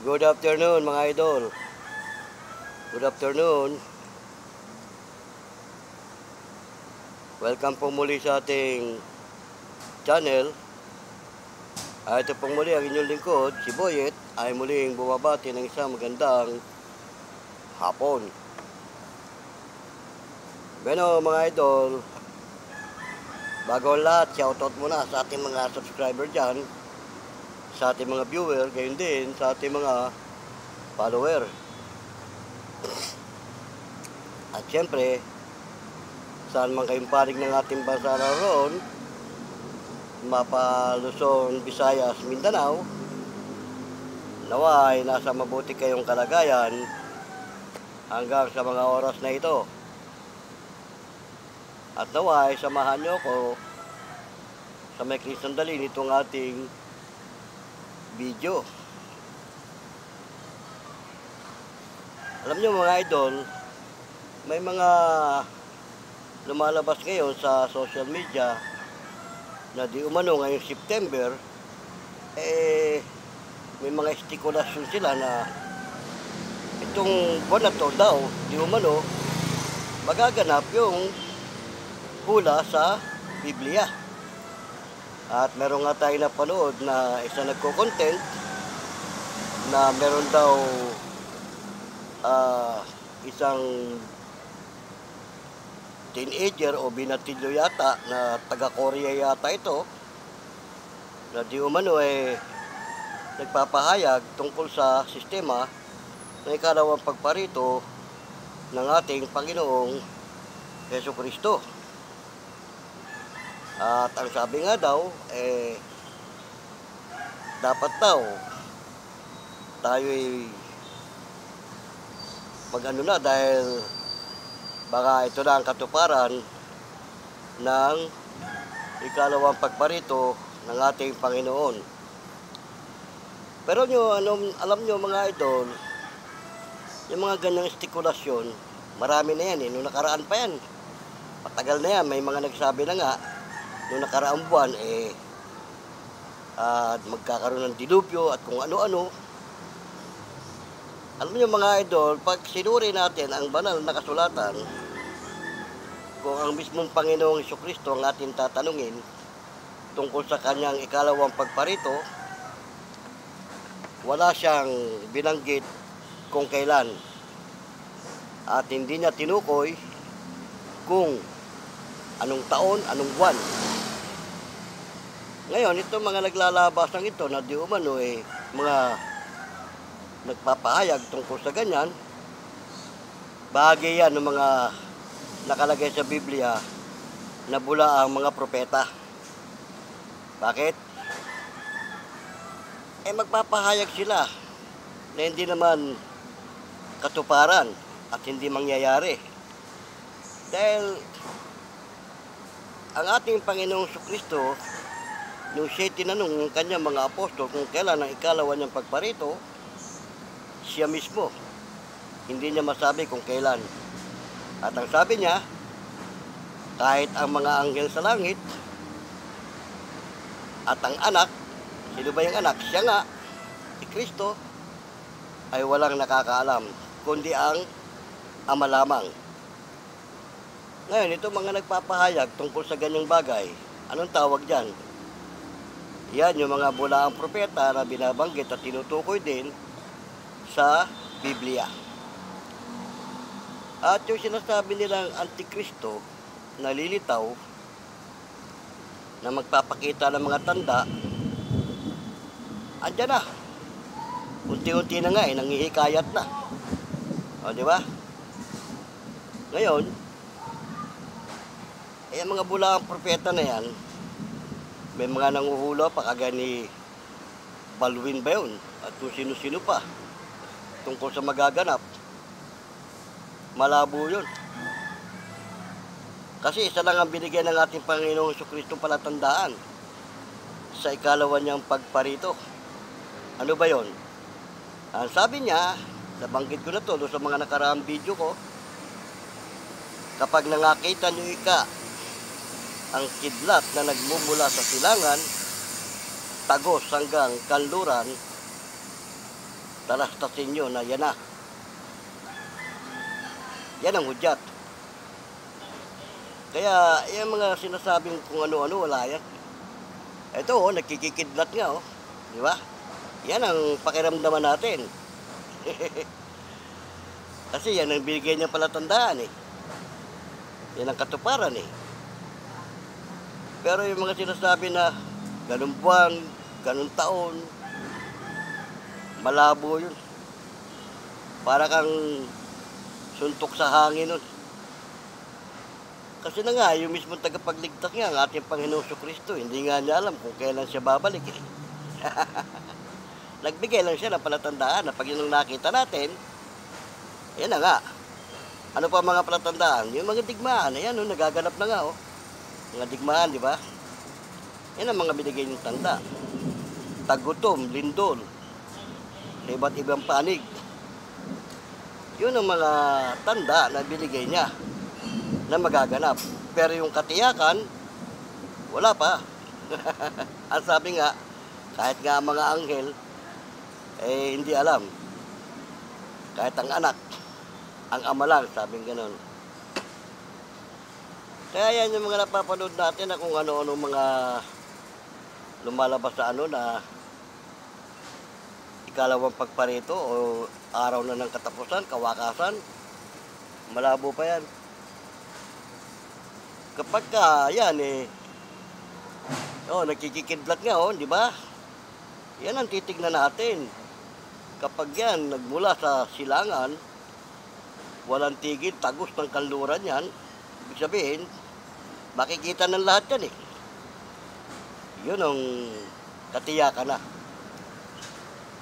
Good afternoon mga idol. Good afternoon. Welcome po muli sa ating channel. Ito pong muli ang inyong lingkod, si Boyet, ay muling bumabati ng isang magandang hapon. Bueno mga idol, bago ang lahat, shoutout muna sa ating mga subscriber dyan, sa ating mga viewer, gayon din sa ating mga follower. At syempre, saan man kayong panig ng ating bansa naroon, Mapa, Luzon, Visayas, Mindanao, naway nasa mabuti kayong kalagayan hanggang sa mga oras na ito. At naway, samahan nyo ko sa maikling sandali nitong ating video. Alam nyo mga idol, may mga lumalabas ngayon sa social media na di umano ngayong September, may mga estikulasyon sila na itong buwan na to daw, di umano, magaganap yung hula sa Biblia. At meron nga tayo napanood na isa nagko-content na meron daw isang teenager o binatilyo yata na taga-Korea yata ito, na di umano nagpapahayag tungkol sa sistema ng ikalawang pagparito ng ating Panginoong Jesucristo. At ang sabi nga daw, dapat daw tayo'y mag-ano na dahil baka ito na ang katuparan ng ikalawang pagparito ng ating Panginoon. Pero alam nyo mga idol, yung mga ganyang estikulasyon, marami na yan nung nakaraan pa yan. Matagal na yan, may mga nagsabi na nga, nung nakaraang buwan, magkakaroon ng dilubyo at kung ano-ano. Alam niyo mga idol, pag sinuri natin ang banal na kasulatan, kung ang mismong Panginoong Jesucristo ang ating tatanungin tungkol sa kanyang ikalawang pagparito, wala siyang binanggit kung kailan. At hindi niya tinukoy kung anong taon, anong buwan. Ngayon, itong mga naglalabas ng ito na di umano mga nagpapahayag tungkol sa ganyan, bahagi yan ng mga nakalagay sa Biblia na bula ang mga propeta. Bakit? Magpapahayag sila na hindi naman katuparan at hindi mangyayari. Dahil ang ating Panginoong Jesucristo, nung siya tinanong ng kanyang mga apostol kung kailan ang ikalawa niyang pagparito, siya mismo, hindi niya masabi kung kailan. At ang sabi niya, kahit ang mga anghel sa langit, at ang anak, sino ba yung anak? Siya nga, si Kristo, ay walang nakakaalam, kundi ang Ama lamang. Ngayon, ito mga nagpapahayag tungkol sa ganyang bagay, anong tawag dyan? Yan yung mga bulaang propeta na binabanggit at tinutukoy din sa Biblia. At yung sinasabi nilang Antikristo na lilitaw, na magpapakita ng mga tanda, andyan na. Unti-unti na nga nanghihikayat na. O, di ba? Ngayon, ang mga bulaang propeta na yan, may mga nanguhula pa kagaya ni Baldwin ba yun? At kung sino-sino pa tungkol sa magaganap. Malabo yun. Kasi isa lang ang binigyan ng ating Panginoong Jesucristo palatandaan sa ikalawa niyang pagparito. Ano ba yun? Ang sabi niya, nabanggit ko na to sa mga nakaraang video ko, kapag nangakita niyo ang kidlat na nagmumula sa silangan, tagos hanggang kanluran, talastasin nyo na yan na. Yan ang hudyat. Kaya, yung mga sinasabing kung ano-ano, wala yan. Ito, nagkikikidlat nga, Di ba? Yan ang pakiramdaman natin. Kasi yan ang binigay niya palatandaan, Yan ang katuparan, Pero yung mga sinasabi na ganun buwan, ganun taon, malabo yun. Para kang suntok sa hangin nun. Kasi na nga, yung mismong tagapagligtas nga, ang ating Panginoon Kristo, hindi nga niya alam kung kailan siya babalik. Nagbigay lang siya ng palatandaan na pag yun ang nakita natin, yan na nga. Ano pa mga palatandaan? Yung mga digmaan, ayan, nagaganap na nga, Mga digmaan, di ba? Yan ang mga binigay ng tanda. Tagutom, lindol, sa iba't ibang panig. Yun ang mga tanda na binigay niya na magaganap. Pero yung katiyakan, wala pa. Ang sabi nga, kahit nga mga anghel, hindi alam. Kahit ang anak, ang ama lang, sabing ganun. Kaya yan yung mga napapanood natin na kung ano-ano mga lumalabas sa na ikalawang pagparito o araw na ng katapusan, kawakasan, malabo pa yan. Kapag ka, yan nagkikikidlat nga, di ba? Yan ang titignan natin. Kapag yan, nagmula sa silangan, walang tigil, tagos ng kanluran yan, ibig sabihin, makikita ng lahat yan, Yun ang katiyakan na.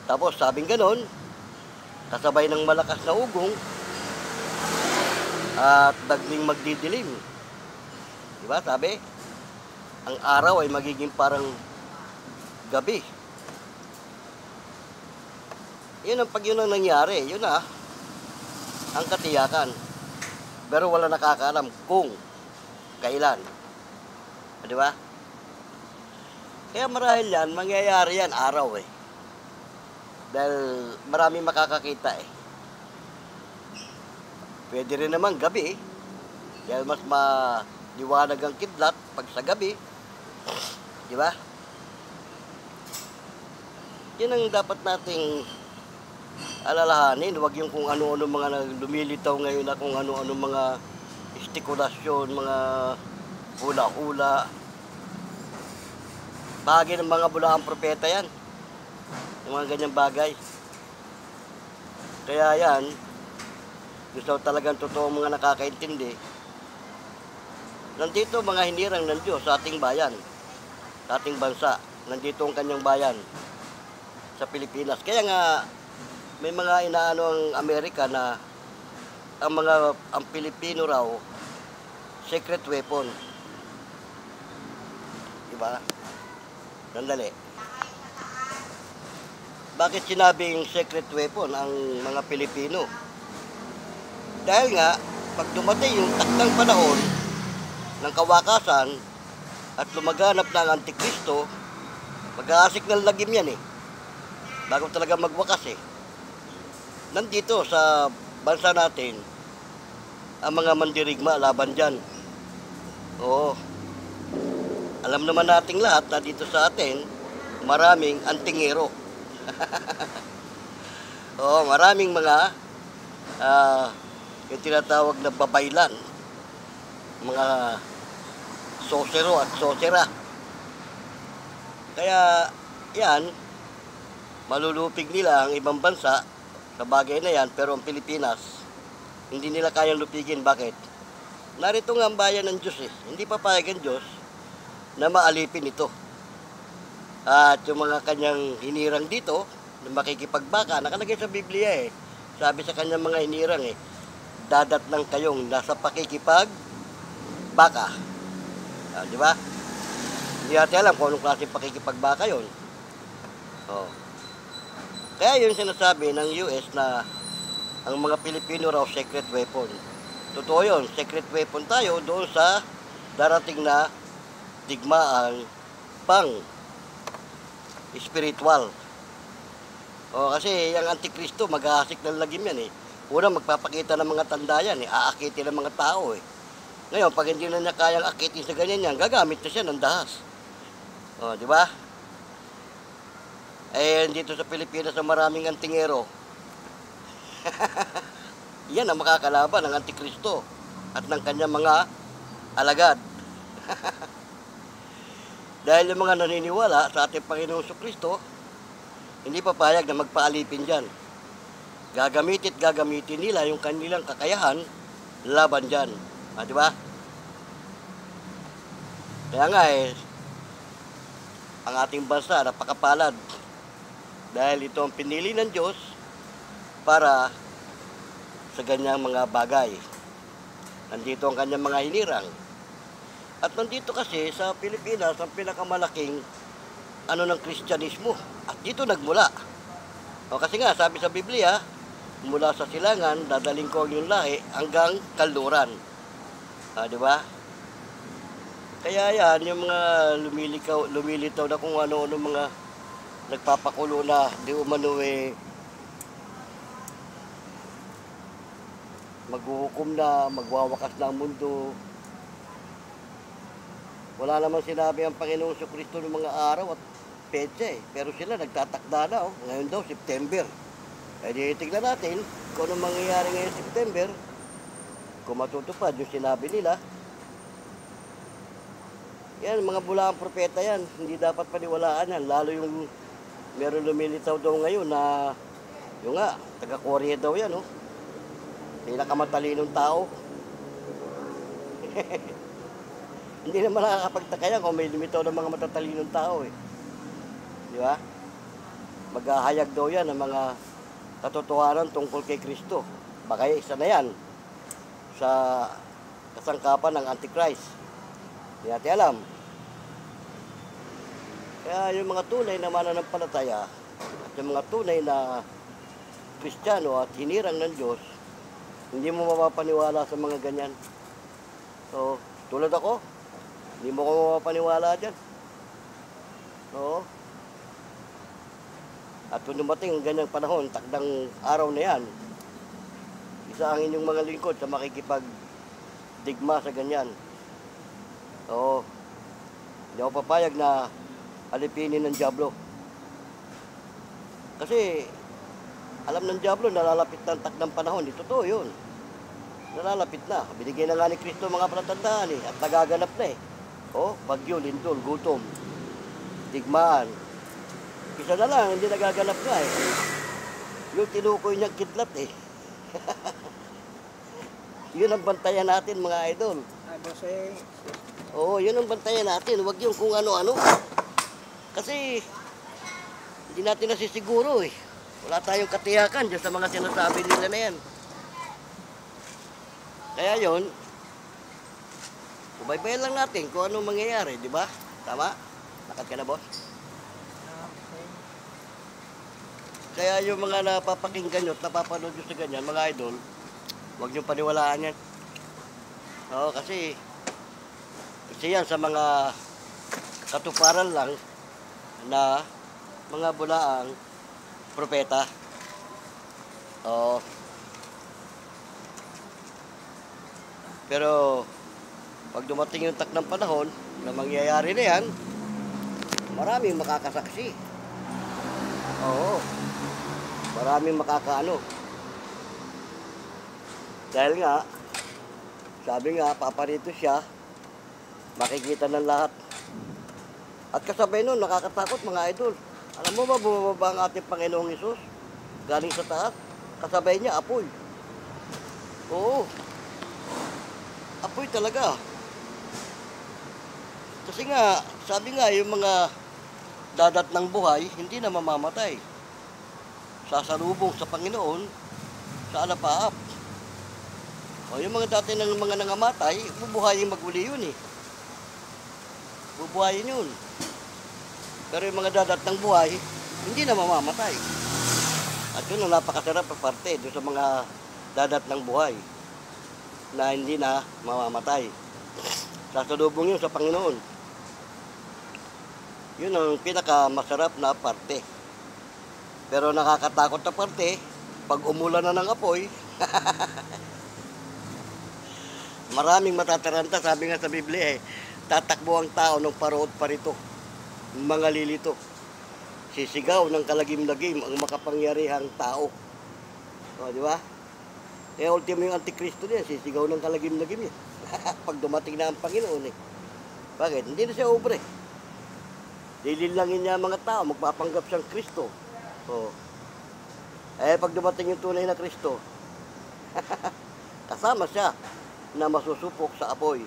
Tapos, sabing ganon, kasabay ng malakas na ugong, at dagling magdidilim. Diba, sabi? Ang araw ay magiging parang gabi. Yun ang pag yun ang nangyari, yun ang katiyakan. Pero wala nakakaalam kung kailan. Diba? Kaya marahil yan, mangyayari yan araw Dahil maraming makakakita Pwede rin naman gabi dahil mas maliwanag ang kidlat pag sa gabi. Di ba? Yan ang dapat nating alalahanin. Huwag yung kung ano-ano mga lumilitaw ngayon na kung ano-ano mga estikulasyon, mga hula-hula. Bagay ng mga bulaang propeta yan. Yung mga ganyang bagay. Kaya yan, gusto talagang totoo mga nakakaintindi. Nandito mga hinirang ng Diyos sa ating bayan, sa ating bansa. Nandito ang kanyang bayan sa Pilipinas. Kaya nga, may mga inaano ang Amerika na ang Pilipino raw, secret weapon. Diba? Sandali. Bakit sinabing secret weapon ang mga Pilipino? Dahil nga, pag dumating yung takdang panahon ng kawakasan at lumaganap ng Antikristo, mag-aasik ng lagim yan bago talaga magwakas Nandito sa bansa natin, ang mga mandirigma laban dyan. Oo. Alam naman nating lahat na dito sa atin, maraming antingero. Oo, maraming mga yung tinatawag na babaylan, mga sosero at sosera. Kaya yan, malulupig nila ang ibang bansa sa bagay na yan, pero ang Pilipinas hindi nila kayang lupigin. Bakit? Narito nga ang bayan ng Diyos Hindi papayag ang Diyos na maalipin ito. At yung mga kanyang hinirang dito, na makikipagbaka, nakalagay sa Biblia Sabi sa kanyang mga hinirang dadat lang kayong nasa pakikipagbaka. Di ba? Hindi natin alam kung anong klase pakikipagbaka yun. Kaya yun sinasabi ng US na ang mga Pilipino raw secret weapon. Totoo yun, secret weapon tayo doon sa darating na digmaan pang spiritual. O kasi yung Antikristo, maghahasik ng lagim yan eh. Una, magpapakita ng mga tanda yan eh. Aakitin ng mga tao eh. Ngayon, pag hindi na niya kayang akitin sa ganyan yan, gagamit na siya ng dahas. O, di ba? Eh, dito sa Pilipinas na maraming antingero. Yan ang makakalaban ng Antikristo at ng kanyang mga alagad. Dahil yung mga naniniwala sa ating Panginoong Kristo, hindi papayag na magpaalipin dyan. Gagamitin nila yung kanilang kakayahan laban dyan. Ah, di ba? Kaya nga eh, ang ating bansa napakapalad. Dahil ito ang pinili ng Diyos para sa ganyang mga bagay. Nandito ang kanyang mga hinirang. At nandito kasi sa Pilipinas ang pinakamalaking ng Kristyanismo. At dito nagmula. O kasi nga, sabi sa Biblia, mula sa silangan, dadaling ko ang iyong lahi hanggang kanluran. Di ba? Kaya yan, yung mga lumilitaw na kung ano-ano mga nagpapakulo na di umano eh, maghuhukom na, magwawakas na ang mundo. Wala naman sinabi ang Panginoong Kristo ng mga araw at petsa eh. Pero sila nagtatakda na oh. Ngayon daw, September. Eh di tignan natin kung anong mangyayari ngayon September. Kung matutupad yung sinabi nila. Yan, mga bulaang propeta yan. Hindi dapat paniwalaan yan. Lalo yung meron lumilitaw daw ngayon na yung nga, taga-Korea daw yan oh. Pinakamatalinong tao. Hindi naman nakakapagtaka yan kung may limitaw ng mga matatalinong tao eh. Di ba? Maghahayag daw yan ng mga katotohanan tungkol kay Kristo. Baka isa na yan sa kasangkapan ng Antichrist. Hindi natin alam. Kaya yung mga tunay na mananampalataya at yung mga tunay na Kristiyano at hinirang ng Diyos, hindi mo mapapaniwala sa mga ganyan. So, tulad ako, hindi mo ko mapapaniwala dyan. Oo. At kung dumating ang ganyang panahon, takdang araw na yan, isa ang inyong mga lingkod sa makikipagdigma sa ganyan. Oo. Hindi ako papayag na alipinin ng dyablo. Kasi, alam ng dyablo, nalalapit na ang takdang panahon. Totoo yun. Nalalapit na. Binigyan na nga ni Kristo mga palatandaan eh. At nagaganap na eh. Oh, bagyo, lindol, gutom, digmaan. Isa na lang, hindi nagaganap nga eh. Yung tinukoy niyang kidlat eh. Yun ang bantayan natin mga idol. Oo, yun ang bantayan natin. Huwag yung kung ano-ano. Kasi, hindi natin nasisiguro eh. Wala tayong katiyakan dyan sa mga sinasabi nila na yan. Kaya yun, subaybayan lang natin kung anong mangyayari, di ba? Tama? Lakad ka na, boss? Kaya yung mga napapakinggan nyo at napapanood nyo sa ganyan, mga idol, huwag nyo paniwalaan yan. Oo, kasi yan sa mga katuparan lang na mga bulaang propeta. Oo. Pero pag dumating yung takdang panahon na mangyayari na yan, maraming makakasaksi. Oo. Maraming makakaano. Dahil nga, sabi nga, paparito siya, makikita ng lahat. At kasabay nun, nakakatakot mga idol. Alam mo ba, bumababa ang ating Panginoong Hesus? Galing sa taas, kasabay niya, apoy. Oo. Apoy talaga. Kasi nga, sabi nga, yung mga dadat ng buhay, hindi na mamamatay. Sasalubong sa Panginoon, sa alapaap. O yung mga dati ng mga nangamatay, bubuhayin maguli yun eh. Bubuhayin yun. Pero yung mga dadat ng buhay, hindi na mamamatay. At yun ang napakasarap na parte doon sa mga dadat ng buhay na hindi na mamamatay. Sasalubong yun sa Panginoon. Yun ang pinakamasarap na parte. Pero nakakatakot na parte, pag umulan na ng apoy, maraming matataranta, sabi nga sa Biblia tatakbo ang tao ng paroot parito, mga lilito. Sisigaw ng kalagim-lagim ang makapangyarihang tao. O, di ba? Ultimo yung Antikristo niya, sisigaw ng kalagim-lagim yan. Pag dumating na ang Panginoon Bakit? Hindi na siya ubre. Lililangin niya ang mga tao, magpapanggap siyang Kristo. O. Pag dumating yung tunay na Kristo, kasama siya na masusupok sa apoy.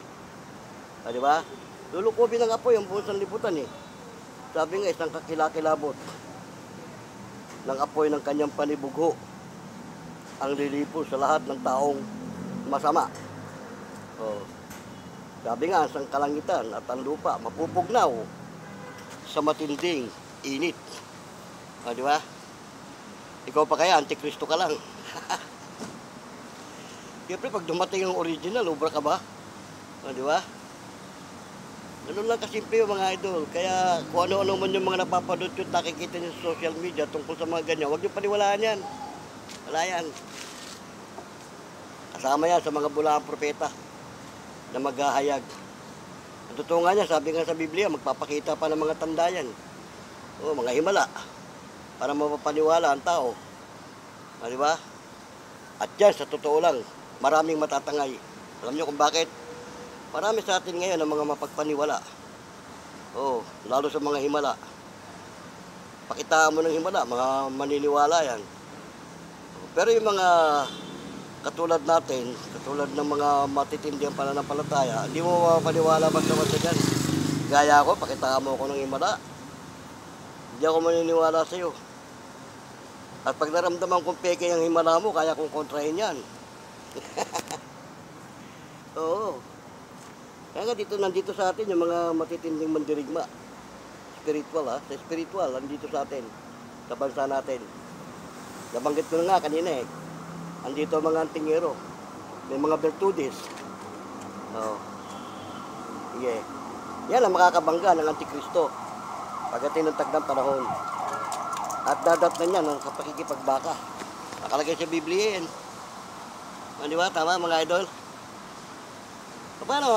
Di ba? Lulukubin ng apoy ang buong sanlibutan Sabi nga, isang kakilakilabot ng apoy ng kanyang panibugho ang lilipol sa lahat ng taong masama. Sabi nga, isang kalangitan at ang lupa mapupugnaw sa matinding init. Di ba? Ikaw pa kaya, Antikristo ka lang. Siyempre, pag dumating yung original, ubra ka ba? Di ba? Ganun lang kasimple yung mga idol. Kaya kung ano-ano man yung mga napapanood yun, nakikita nyo sa social media tungkol sa mga ganyan, huwag nyo paniwalaan yan. Wala yan. Kasama yan sa mga bulaang propeta na maghahayag. Ang totoo nga niya, sabi nga sa Biblia, magpapakita pa ng mga tanda yan. Mga himala. Para mapapaniwala ang tao. Di ba? At yan, sa totoo lang, maraming matatangay. Alam nyo kung bakit? Marami sa atin ngayon ang mga mapagpaniwala. Lalo sa mga himala. Pakitaan mo ng himala, mga maniniwala yan. Pero yung mga katulad natin, katulad ng mga matitinding pananampalataya, hindi mo mapapaniwala basta-basta dyan. Gaya ako, pakitaan mo ako ng himala. Hindi ako maniniwala sa iyo. At pag naramdaman kong peke yung himala mo, kaya kong kontrahin yan. Oo. Kaya nga nandito sa atin yung mga matitinding mandirigma. Spiritual Sa spiritual, nandito sa atin. Sa bansa natin. Nabanggit ko na nga kanina Andito mga antingero. May mga virtudes. Sige. Yan ang makakabangga ng Antikristo. Pagdating ng tagdang panahon. At dadatnan niya sa pakikipagbaka. Nakalagay sa Biblia yan. Di ba? Tama mga idol? Paano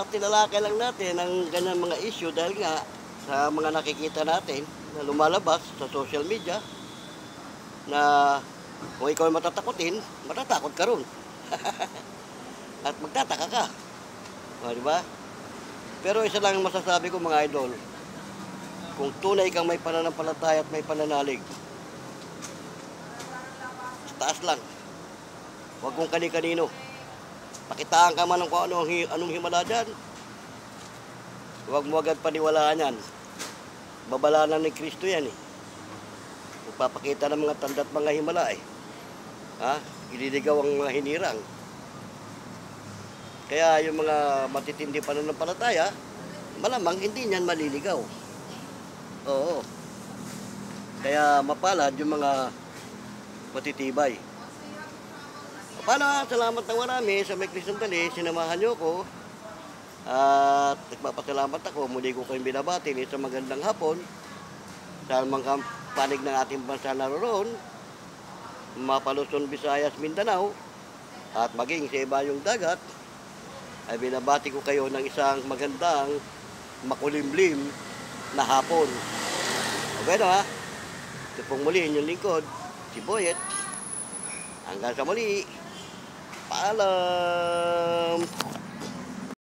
tinalakay lang natin ang ganyan mga issue dahil nga sa mga nakikita natin na lumalabas sa social media na kung ikaw ay matatakotin, matatakot ka ron. At magtataka ka. Di ba? Pero isa lang ang masasabi ko mga idol, kung tunay kang may pananampalataya at may pananalig, sa taas lang. Huwag kung kani-kanino. Pakitaan ka man ng kung anong himala dyan. Huwag mo agad paniwalaan yan. Babalanan ni Kristo yan Magpapakita ng mga tanda at mga himala Ililigaw ang mga hinirang. Kaya yung mga matitindi pananampalataya, malamang hindi niyan maliligaw. Oo. Kaya mapalad yung mga matitibay. Salamat ng marami sa may Christian Dali, sinamahan nyo ko. At nagpapasalamat ako, muli ko kayong binabati sa magandang hapon. Sa mga panig ng ating bansa naroon, Mapa-Luzon, Visayas, Mindanao, at maging sa iba yung dagat, ay binabati ko kayo ng isang magandang makulimlim na hapon. Okay na Ito pong muli inyong lingkod, si Boyet. Hanggang sa muli. Paalam!